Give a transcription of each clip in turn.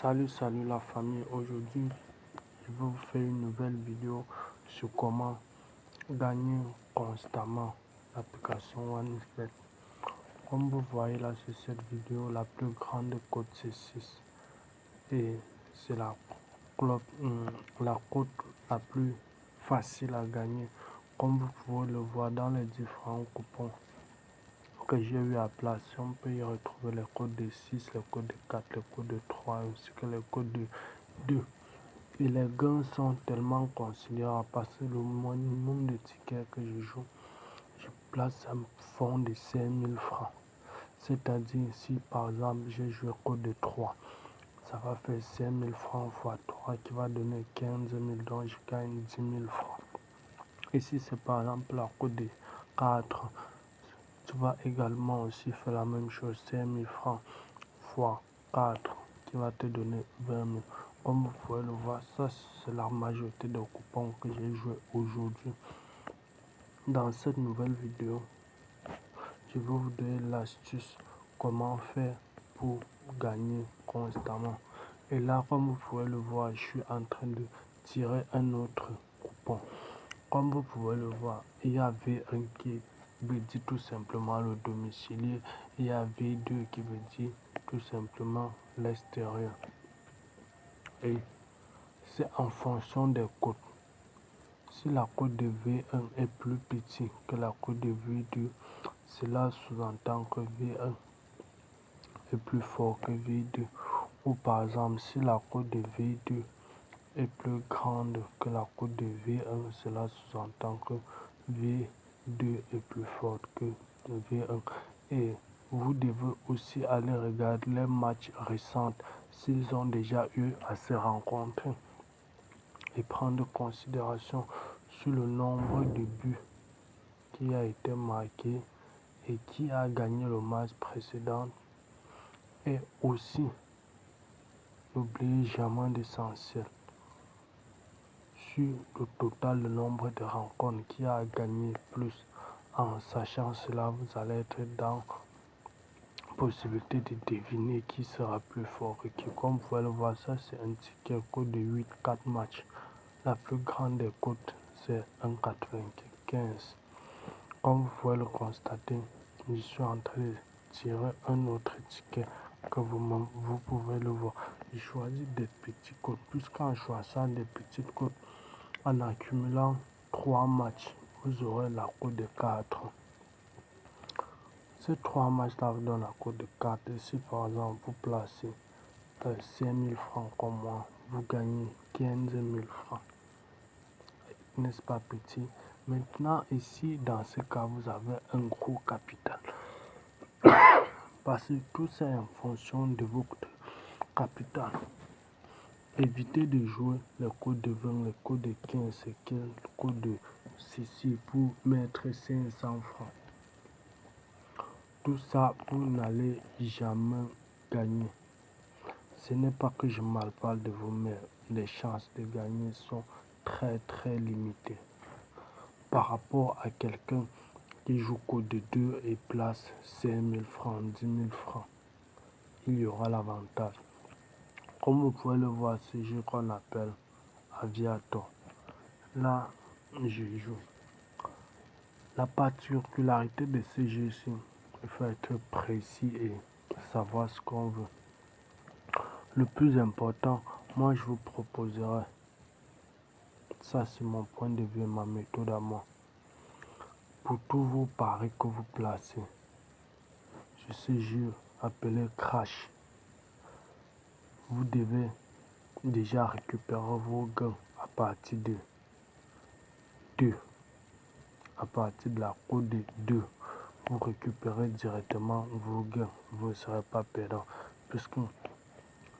Salut la famille, aujourd'hui je vais vous faire une nouvelle vidéo sur comment gagner constamment l'application OneXBet. Comme vous voyez là sur cette vidéo, la plus grande cote c'est 6 et c'est la cote la plus facile à gagner. Comme vous pouvez le voir dans les différents coupons que j'ai eu à placer, on peut y retrouver les codes de 6, les codes de 4, les codes de 3 ainsi que les codes de 2. Et les gains sont tellement considérables parce que le minimum de tickets que je joue, je place un fonds de 5000 francs. C'est-à-dire si par exemple j'ai joué code de 3, ça va faire 5000 francs x 3 qui va donner 15 000, donc je gagne 10 000 francs. Et si c'est par exemple la code de 4, tu vas également aussi faire la même chose, 5000 francs x 4 qui va te donner 20 000. Comme vous pouvez le voir, ça c'est la majorité des coupons que j'ai joué aujourd'hui. Dans cette nouvelle vidéo, je vais vous donner l'astuce comment faire pour gagner constamment. Et là, comme vous pouvez le voir, je suis en train de tirer un autre coupon. Comme vous pouvez le voir, il y avait un qui veut dire tout simplement le domicilié, il y a V2 qui veut dire tout simplement l'extérieur. Et c'est en fonction des codes. Si la cote de V1 est plus petite que la cote de V2, cela sous-entend que V1 est plus fort que V2. Ou par exemple, si la cote de V2 est plus grande que la cote de V1, cela sous-entend que V2 est plus forte que V1. Et vous devez aussi aller regarder les matchs récents s'ils ont déjà eu à se rencontrer et prendre en considération sur le nombre de buts qui a été marqué et qui a gagné le match précédent. Et aussi, n'oubliez jamais l'essentiel sur le total de nombre de rencontres qui a gagné plus. En sachant cela, vous allez être dans la possibilité de deviner qui sera plus fort et qui. Comme vous pouvez le voir, ça c'est un ticket code de 8-4 matchs. La plus grande des cotes c'est 1,95. Comme vous pouvez le constater, je suis en train de tirer un autre ticket que vous pouvez le voir. Je choisis des petits codes, puisqu'en choisissant des petites codes, en accumulant 3 matchs, vous aurez la cote de 4. Ces 3 matchs-là vous donnent la cote de 4. Et si par exemple vous placez 5 000 francs comme moi, vous gagnez 15 000 francs. N'est-ce pas petit? Maintenant ici dans ce cas vous avez un gros capital parce que tout ça est en fonction de votre capital. Évitez de jouer les codes de 20, les codes de 15, le code de ceci pour mettre 500 francs. Tout ça vous n'allez jamais gagner. Ce n'est pas que je mal parle de vous, mais les chances de gagner sont très limitées par rapport à quelqu'un qui joue code de 2 et place 5 000 francs, 10 000 francs. Il y aura l'avantage. Comme vous pouvez le voir, ce jeu qu'on appelle Aviator. Là, je joue. La particularité de ce jeu-ci, il faut être précis et savoir ce qu'on veut. Le plus important, moi je vous proposerai, ça c'est mon point de vue, ma méthode à moi. Pour tous vos paris que vous placez sur ce jeu appelé Crash, vous devez déjà récupérer vos gains à partir de 2. À partir de la cote de 2, vous récupérez directement vos gains. Vous ne serez pas perdant. Puisque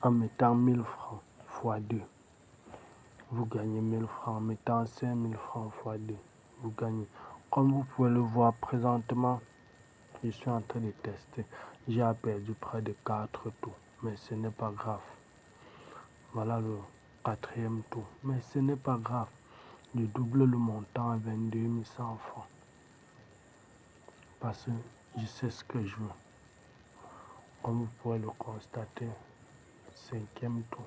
en mettant 1000 francs x 2, vous gagnez 1000 francs. En mettant 5000 francs x 2, vous gagnez. Comme vous pouvez le voir présentement, je suis en train de tester. J'ai perdu près de 4 tours. Mais ce n'est pas grave. Voilà le 4e tour. Mais ce n'est pas grave. Je double le montant à 22 100 francs. Parce que je sais ce que je veux. Comme vous pouvez le constater, 5e tour.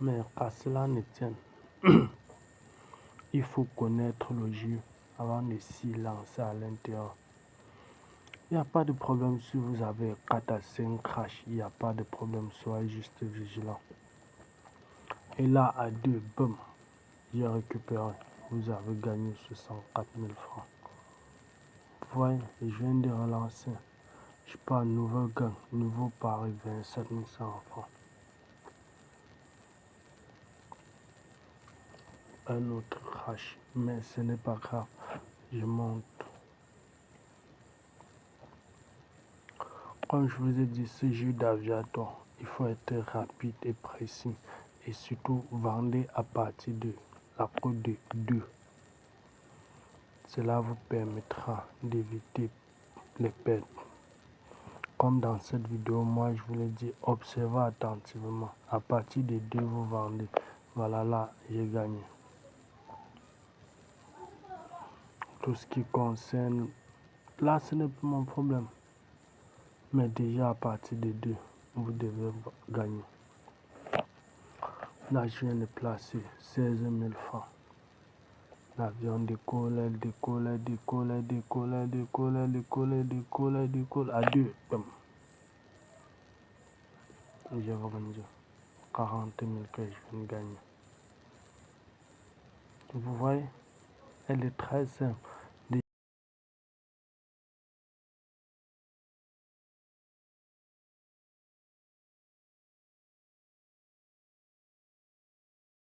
Mais qu'à cela ne tienne, il faut connaître le jeu avant de s'y lancer à l'intérieur. Il n'y a pas de problème si vous avez 4 à 5 crash, il n'y a pas de problème, soyez juste vigilant. Et là, à 2, boum, j'ai récupéré. Vous avez gagné 64 000 francs. Vous voyez, je viens de relancer. Je pars nouveau gain, nouveau pari, 27 100 francs. Un autre crash, mais ce n'est pas grave. Je monte. Comme je vous ai dit, ce jeu d'aviateur, il faut être rapide et précis. Et surtout, vendez à partir de la cote de 2. Cela vous permettra d'éviter les pertes. Comme dans cette vidéo, moi je vous l'ai dit, observez attentivement. À partir de 2, vous vendez. Voilà, là, j'ai gagné. Tout ce qui concerne... Là, ce n'est pas mon problème. Mais déjà, à partir de 2, vous devez gagner. Là, je viens de placer 16 000 francs. L'avion décolle, elle décolle, elle décolle, elle décolle, elle décolle, elle décolle, elle décolle, elle décolle. À 2, j'ai vendu 40 000 que je viens de gagner. Vous voyez, elle est très simple.